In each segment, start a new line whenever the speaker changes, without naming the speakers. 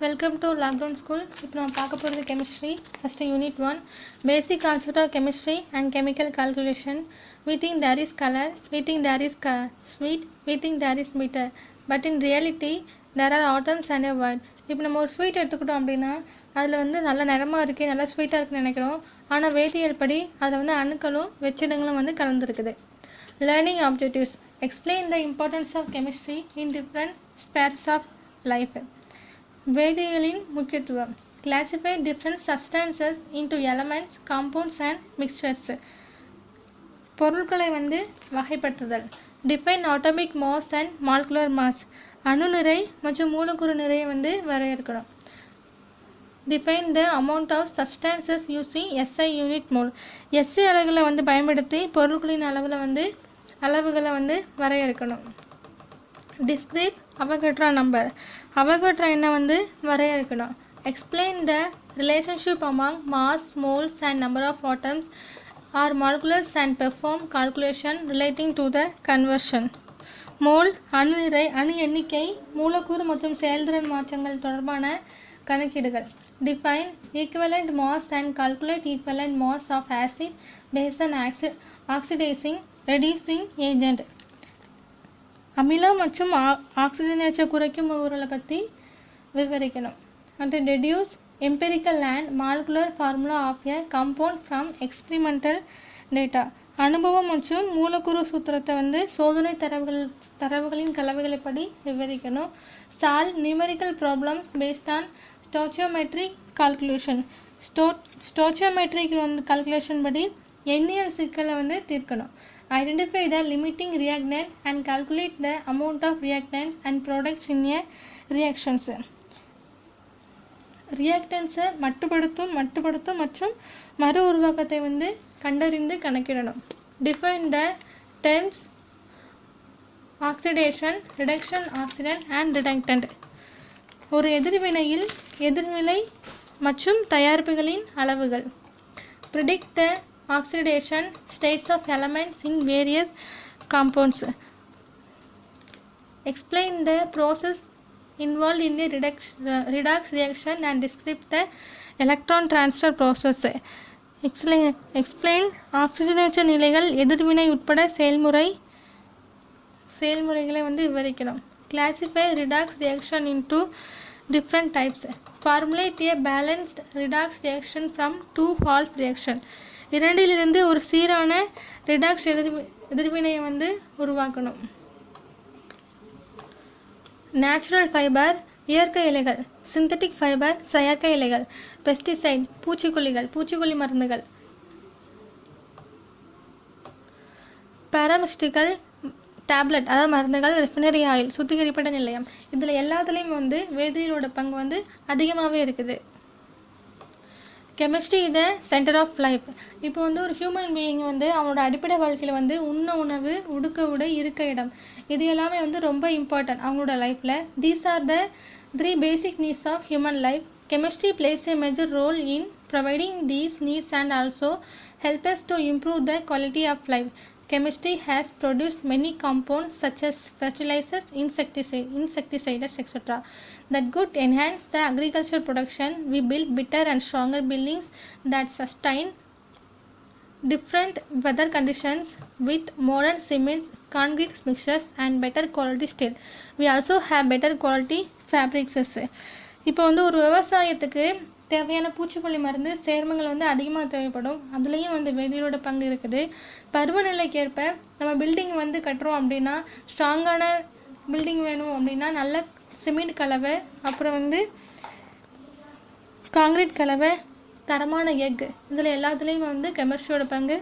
Welcome to Lockdown School. இப்போ நம்ம பார்க்க போகிறது chemistry. First unit 1. Basic concept of chemistry and chemical calculation. We think there is color. We think there is sweet. We think there is bitter. But in reality, there are atoms and a word. இப்போ நம்ம ஒரு sweet எடுத்துக்கிட்டோம் அப்படின்னா அதில் வந்து நல்ல நிறமாக இருக்குது, நல்லா ஸ்வீட்டாக இருக்குன்னு நினைக்கிறோம். ஆனால் வேதியியல் படி அதில் வந்து அணுக்களும் வெற்றிடங்களும் வந்து கலந்துருக்குது. Learning objectives. Explain the importance of chemistry in different spheres of life. வேதியியலின் முக்கியத்துவம். Classify different substances into elements, compounds and mixtures. பொருட்களை வந்து வகைப்படுத்துதல். Define atomic mass and molecular mass. அணு நிறை மற்றும் மூலக்கூறு நிறையை வந்து வரையறுக்கணும். Define the amount of substances using SI unit mole. SI அலகுகளை வந்து பயன்படுத்தி பொருட்களின் அளவுகளை வந்து வரையறுக்கணும். Describe Avogadro number. Avogadro எண்ணை வந்து வரையறுக்கணும். Explain the relationship among mass, moles and number of atoms or molecules and perform calculation relating to the conversion. Mole அணு நிறை, அணு எண்ணிக்கை, மூலக்கூறு மற்றும் செயல்திறன் மாற்றங்கள் தொடர்பான கணக்கீடுகள். Define equivalent mass and calculate equivalent mass of acid, base and oxidizing reducing agent. அமிலம் மற்றும் ஆக்சிஜனேற்ற குறைக்கும் முகவர்களை பற்றி விவரிக்கணும். and deduce empirical and molecular formula of a compound from experimental data. அனுபவம் மற்றும் மூலக்கூறு சூத்திரத்தை வந்து சோதனை தரவுகளின் கலவைகளை படி விவரிக்கணும். solve numerical problems based on stoichiometric calculation. stoichiometric வந்து calculation படி எண்ணியல் சிக்கலை வந்து தீர்க்கணும். Identify the limiting reactant and calculate the amount of reactants and products in a reactions. reactants மட்டுப்படுத்தும் மற்றும் மறு உருவாக்கத்தை வந்து கண்டறிந்து கணக்கிடணும். Define the terms oxidation, reduction, oxidant and reductant. ஒரு எதிர்வினையில் எதிர்நிலை மற்றும் தயாரிப்புகளின் அளவுகள். Predict the oxidation states of elements in various compounds. Explain the process involved in the redox reaction and describe the electron transfer process. Explain oxygenation நிலைகள், எதிர்வினை உட்பட செயல்முறைகளை வந்து விவரிக்கணும். Classify redox reaction into different types. Formulate a balanced redox reaction from two half reaction. இரண்டிலிருந்து ஒரு சீரான redox எதிர்வினையை வந்து உருவாக்கணும். நேச்சுரல் ஃபைபர் இயற்கை இலைகள், சிந்தட்டிக் ஃபைபர் செயற்கை இலைகள், பெஸ்டிசைட் பூச்சிக்கொல்லி மருந்துகள், பாராமெஸ்டிக்கல் டேப்லெட் அதாவது மருந்துகள், ரெஃபினரி ஆயில் சுத்திகரிப்பட நிலையம். இதில் எல்லாத்துலேயும் வந்து வேதியியலோட பங்கு வந்து அதிகமாகவே இருக்குது. Chemistry is the centre of life. இப்போ வந்து ஒரு ஹியூமன் பீயிங் வந்து அவனோட அடிப்படை வாழ்க்கையில் வந்து உண்ண உணவு, உடுக்க உடை, இருக்க இடம், இது எல்லாமே வந்து ரொம்ப இம்பார்ட்டன்ட் அவங்களோட லைஃப்பில். These are the 3 basic needs of human life. Chemistry plays a major role in providing these needs and also help us to improve the quality of life. Chemistry has produced many compounds such as fertilizers, insecticides, etc. that could enhance the agricultural production. We build better and stronger buildings that sustain different weather conditions with modern cements, concrete mixtures and better quality steel. We also have better quality fabrics. இப்போ வந்து ஒரு விவசாயத்துக்கு தேவையான பூச்சிக்கொல்லி மருந்து சேர்மங்கள் வந்து அதிகமாக தேவைப்படும். அதுலேயும் வந்து வேதியியலோட பங்கு இருக்குது. பருவநிலைக்கு ஏற்ப நம்ம பில்டிங் வந்து கட்டுறோம் அப்படின்னா, ஸ்ட்ராங்கான பில்டிங் வேணும் அப்படின்னா நல்ல சிமெண்ட் கலவை, அப்புறம் வந்து காங்கிரீட் கலவை, தரமான எக், இதில் எல்லாத்துலேயும் வந்து கெமிஸ்ட்ரியோட பங்கு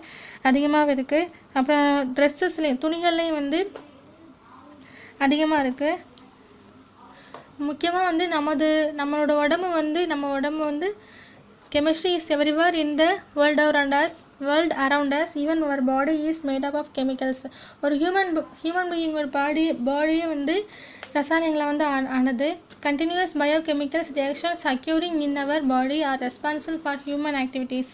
அதிகமாக இருக்குது. அப்புறம் ட்ரெஸ்ஸஸ்லேயும் துணிகள்லேயும் வந்து அதிகமாக இருக்குது. முக்கியமாக வந்து நம்மளோட உடம்பு வந்து chemistry is everywhere in the world around us. Even our body is made up of chemicals. ஒரு human being ஒரு பாடியே வந்து ரசாயனங்களை வந்து ஆனது. Continuous biochemical reactions occurring in our body are responsible for human activities.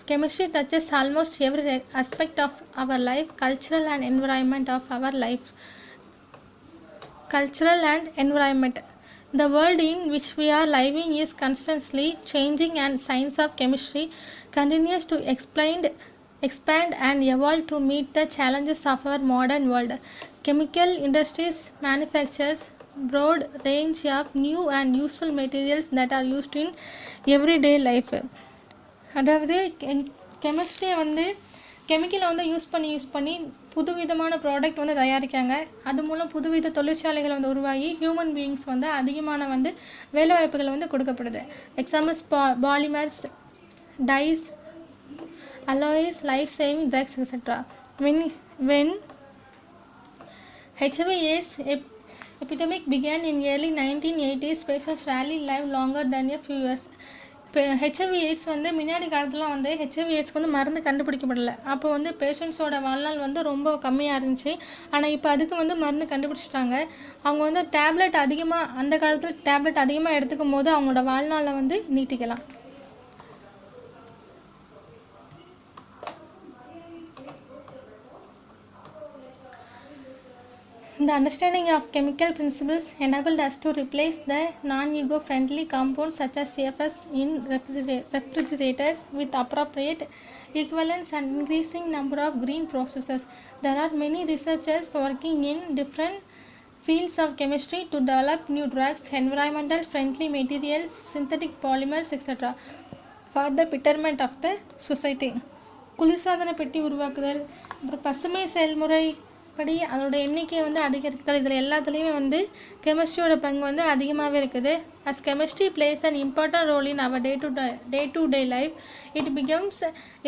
Chemistry touches almost every aspect of our life, cultural and environment of our lives. Cultural and environment. The world in which we are living is constantly changing, and science of chemistry continues to expand and evolve to meet the challenges of our modern world. Chemical industries manufactures broad range of new and useful materials that are used in everyday life. அதாவது கெமிஸ்ட்ரியை வந்து கெமிக்கலை வந்து use பண்ணி புதுவிதமான product வந்து தயாரிக்காங்க. அது மூலம் புதுவித தொழிற்சாலைகள் வந்து உருவாகி ஹியூமன் பீயிங்ஸ் வந்து அதிகமான வந்து வேலைவாய்ப்புகள் வந்து கொடுக்கப்படுது. Examples polymers, dyes, alloys, life-saving drugs, etc. When HIV/AIDS epidemic began in early 1980s, patients rarely lived longer than a few years. இப்போ HIV/AIDS வந்து முன்னாடி காலத்தில் வந்து HIV/AIDSக்கு வந்து மருந்து கண்டுபிடிக்கப்படலை. அப்போ வந்து பேஷண்ட்ஸோட வாழ்நாள் வந்து ரொம்ப கம்மியாக இருந்துச்சு. ஆனால் இப்போ அதுக்கு வந்து மருந்து கண்டுபிடிச்சிட்டாங்க. அவங்க வந்து அந்த காலத்தில் டேப்லெட் அதிகமாக எடுத்துக்கும் போது அவங்களோட வாழ்நாளை வந்து நீட்டிக்கலாம். The understanding of chemical principles enabled us to replace the non-eco-friendly compounds such as CFS in refrigerators with appropriate equivalents and increasing number of green processes. There are many researchers working in different fields of chemistry to develop new drugs, environmental friendly materials, synthetic polymers, etc. for the betterment of the society. குளிர்சாதன பெட்டி உருவாக்குதல், அப்புறம் பசுமை செயல்முறை படி அதோட எண்ணிக்கையை வந்து அதிகரித்தல், இதில் எல்லாத்துலேயுமே வந்து கெமிஸ்ட்ரியோட பங்கு வந்து அதிகமாகவே இருக்குது. as chemistry plays an important role in our day-to-day life, it becomes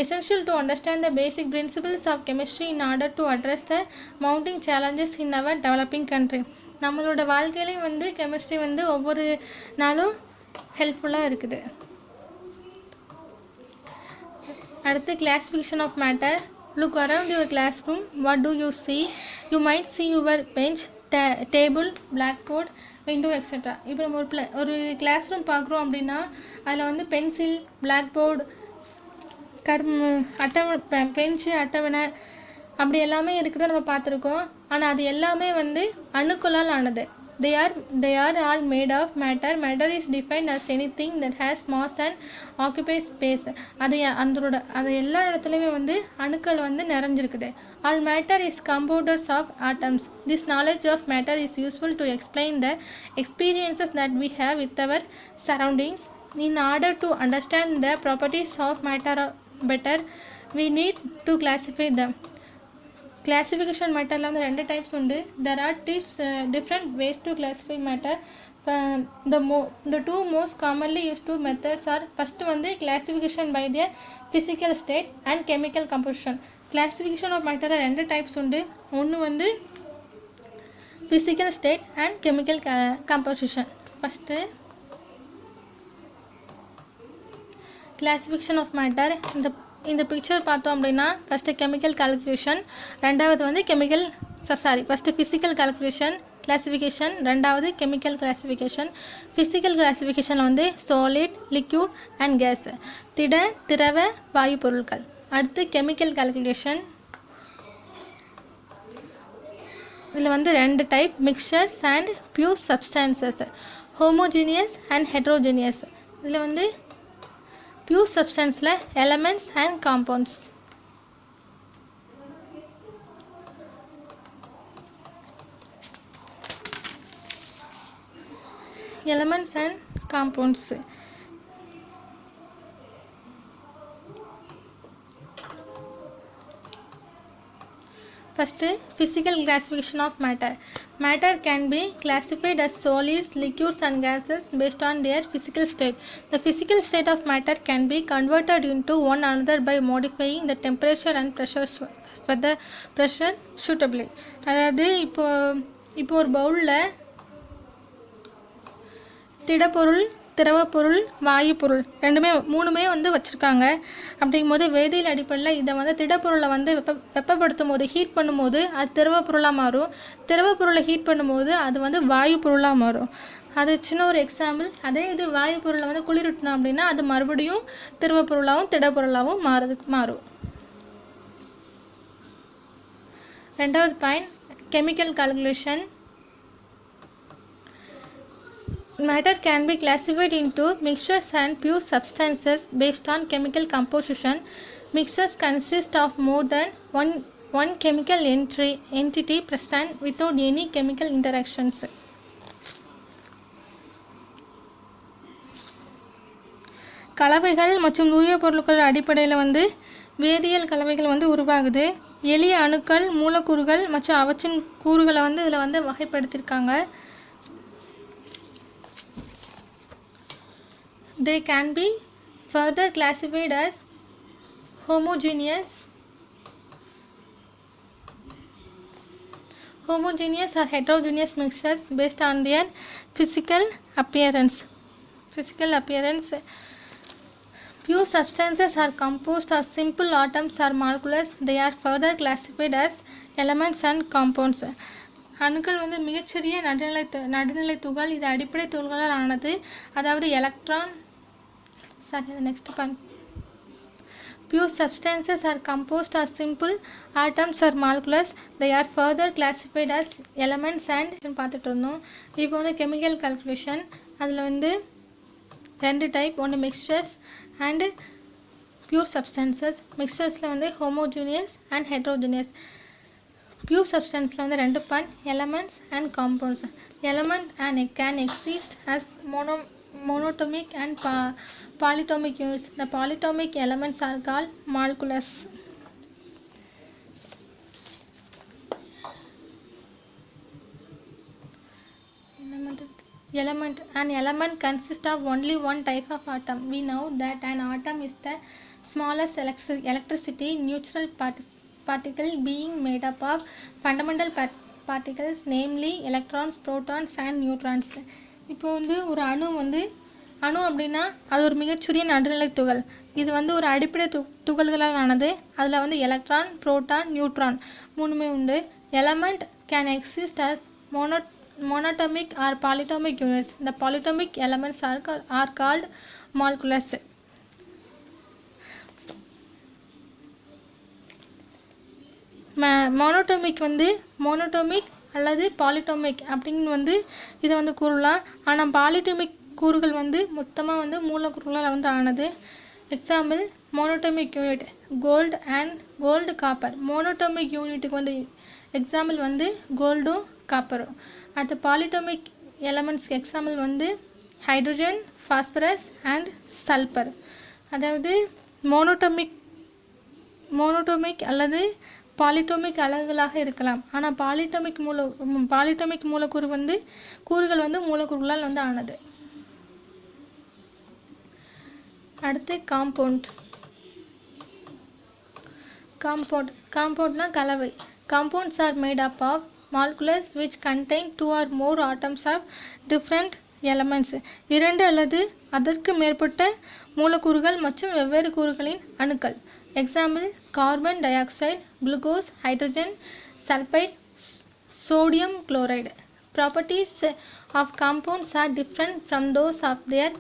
essential to understand the basic principles of chemistry in order to address the mounting challenges in our developing country. நம்மளோட வாழ்க்கையிலையும் வந்து chemistry வந்து ஒவ்வொரு நாளும் ஹெல்ப்ஃபுல்லாக இருக்குது. அடுத்து classification of matter. Look around your classroom. What do you see? You might see your bench, table, blackboard, window, etc. இப்போ நம்ம ஒரு கிளாஸ் ரூம் பார்க்குறோம் அப்படின்னா அதில் வந்து பென்சில், பிளாக்போர்டு, பெஞ்சு, அட்டவணை அப்படி எல்லாமே இருக்கிறத நம்ம பார்த்துருக்கோம். ஆனால் அது எல்லாமே வந்து அணுக்களால் ஆனது. They are all made of matter. Matter is defined as anything that has mass and occupies space. அது எல்லா இடத்துலையுமே வந்து அணுக்கள் வந்து நிறைஞ்சிருக்குது. All matter is composed of atoms. This knowledge of matter is useful to explain the experiences that we have with our surroundings. In order to understand the properties of matter better, we need to classify them. Classification matter வந்து ரெண்டு types உண்டு. There are different ways to classify matter. The two most commonly used methods are first வந்து classification by their physical state and chemical composition. Classification of matter ரெண்டு types உண்டு. ஒன்று வந்து physical state and chemical composition. First classification of matter. இந்த picture பார்த்தோம் அப்படின்னா first chemical calculation, ரெண்டாவது வந்து ஃபஸ்ட்டு ஃபிசிக்கல் கால்குலேஷன் கிளாசிஃபிகேஷன், ரெண்டாவது கெமிக்கல் கிளாசிஃபிகேஷன். ஃபிசிக்கல் கிளாசிஃபிகேஷனில் வந்து சாலிட், லிக்யூட் அண்ட் கேஸ், திரவ, வாயு பொருட்கள். அடுத்து கெமிக்கல் கால்குலேஷன். இதில் வந்து ரெண்டு type, mixtures and pure substances, homogeneous and heterogeneous. இதில் வந்து pure substanceல elements and compounds. Elements and compounds. First, physical classification of matter. Matter can be classified as solids, liquids and gases based on their physical state. The physical state of matter can be converted into one another by modifying the temperature and pressure for the pressure suitably. அதாவது இப்போ ஒரு பவுலில் திடப்பொருள், திரவப்பொருள், வாயு பொருள் மூணுமே வந்து வச்சுருக்காங்க. அப்படிங்கும்போது வேதியியல் அடிப்படையில் இதை வந்து திடப்பொருளை வந்து வெப்பப்படுத்தும் போது, ஹீட் பண்ணும்போது அது திரவப்பொருளாக மாறும். திரவப்பொருளை ஹீட் பண்ணும்போது அது வந்து வாயு பொருளாக மாறும். அது சின்ன ஒரு எக்ஸாம்பிள். அதே இது வாயு பொருளை வந்து குளிரூட்டினோம் அப்படின்னா அது மறுபடியும் திரவப்பொருளாகவும் திடப்பொருளாகவும் மாறும். ரெண்டாவது point, chemical calculation. Matter can be classified into mixtures and pure substances based on chemical composition. Mixtures consist of more than one chemical entity present without any chemical interactions. கலவைகள் மற்றும் தூய பொருட்கள் அடிப்படையில் வந்து வேதியியல் கலவைகள் வந்து உருவாகுது. எளிய அணுக்கள், மூலக்கூறுகள் மற்றும் அவற்றின் கூறுகளை வந்து இதில் வந்து வகைப்படுத்தியிருக்காங்க. They can be further classified as homogeneous or heterogeneous mixtures based on their physical appearance. Pure substances are composed of simple atoms or molecules. They are further classified as elements and compounds. அணுக்கள் வந்து மிகச்சிறிய நடுநிலை துகள். இது அடிப்படை துகள்களால் ஆனது. அதாவது electron. Next point. Pure substances are composed of simple atoms or molecules. They are further classified as elements and பார்த்துட்டு இருந்தோம். இப்போ வந்து கெமிக்கல் கால்குலேஷன். அதில் வந்து ரெண்டு டைப், ஒன்று மிக்சர்ஸ் அண்ட் பியூர் சப்ஸ்டன்சஸ். மிக்சர்ஸில் வந்து ஹோமோஜீனியஸ் அண்ட் ஹெட்ரோஜீனியஸ். பியூர் சப்ஸ்டன்ஸில் வந்து ரெண்டு point, elements and compounds. Element and can exist as monatomic and polyatomic units. The polyatomic elements are called molecules. An element consists of only one type of atom. We know that an atom is the smallest electricity neutral particle being made up of fundamental particles, namely electrons, protons and neutrons. இப்போ வந்து ஒரு அணு அப்படின்னா அது ஒரு மிகச்சிறிய நடுநிலை துகள். இது வந்து ஒரு அடிப்படை துகள்களால் ஆனது. அதில் வந்து எலக்ட்ரான், புரோட்டான், நியூட்ரான் மூணுமே உண்டு. Element can exist as monatomic or polyatomic units. The polyatomic elements are called molecules. மோனோட்டோமிக் அல்லது பாலிட்டோமிக் அப்படின்னு வந்து இதை வந்து கூறலாம். ஆனால் பாலிட்டோமிக் கூறுகள் வந்து மொத்தமாக வந்து மூலக்கூறுகளால் வந்து ஆனது. Example monatomic unit gold copper. Monatomic யூனிட்டுக்கு வந்து எக்ஸாம்பிள் வந்து கோல்டும் காப்பரும். அடுத்து பாலிட்டோமிக் எலமெண்ட்ஸ்க்கு எக்ஸாம்பிள் வந்து ஹைட்ரஜன், பாஸ்பரஸ் அண்ட் சல்பர். அதாவது மோனோட்டோமிக் அல்லது பாலிட்டோமிக் அலகுகளாக இருக்கலாம். ஆனால் பாலிட்டோமிக் மூலக்கூறு வந்து கூறுகள் வந்து மூலக்கூறுகளால் வந்து ஆனது. அடுத்து காம்பவுண்ட்னா கலவை. Compounds are made up of molecules which contain two or more atoms of different elements. இரண்டு அல்லது அதற்கு மேற்பட்ட மூலக்கூறுகள் மற்றும் வெவ்வேறு கூறுகளின் அணுக்கள். Example carbon di oxide, glucose, hydrogen, sulphide, sodium chloride. Properties of compounds are different from those of their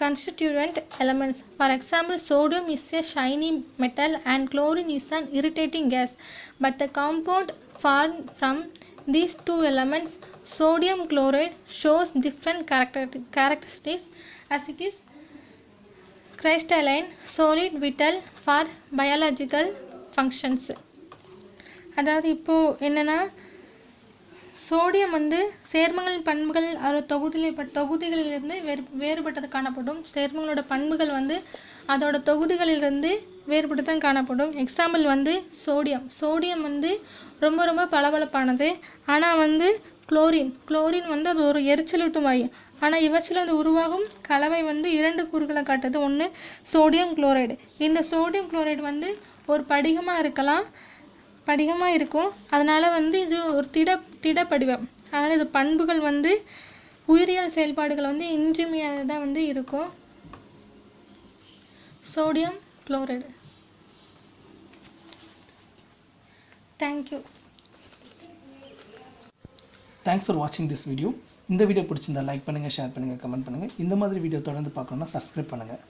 constituent elements. For example, sodium is a shiny metal and chlorine is an irritating gas. But the compound formed from these two elements, sodium chloride, shows different characteristics as it is crystalline, solid, vital for biological functions. அதாவது இப்போது என்னென்னா, sodium வந்து சேர்மங்களின் பண்புகள் தொகுதிகளிலிருந்து வேறுபட்டது காணப்படும். சேர்மங்களோட பண்புகள் வந்து அதோட தொகுதிகளிலிருந்து வேறுபட்டு தான் காணப்படும். எக்ஸாம்பிள் வந்து சோடியம் வந்து ரொம்ப ரொம்ப பளபளப்பானது. ஆனால் வந்து குளோரின் வந்து அது ஒரு எரிச்சலூட்டும் வாயு. ஆனால் இவற்றில் அது உருவாகும் கலவை வந்து இரண்டு கூறுகளை காட்டுது. ஒன்று சோடியம் குளோரைடு. இந்த சோடியம் குளோரைடு வந்து ஒரு படிகமாக இருக்கும். அதனால் வந்து இது ஒரு திடப்படிவம். அதனால் இது பண்புகள் வந்து உயிரியல் செயல்பாடுகள் வந்து இன்றியமையாததாக வந்து இருக்கும். Sodium chloride. Thank you.
Thanks for வாட்சிங் திஸ் வீடியோ. இந்த வீடியோ பிடிச்சிருந்தா லைக் பண்ணுங்கள், ஷேர் பண்ணுங்கள், கமெண்ட் பண்ணுங்கள். இந்த மாதிரி வீடியோ தொடர்ந்து பார்க்கணுன்னா சப்ஸ்கிரைப் பண்ணுங்கள்.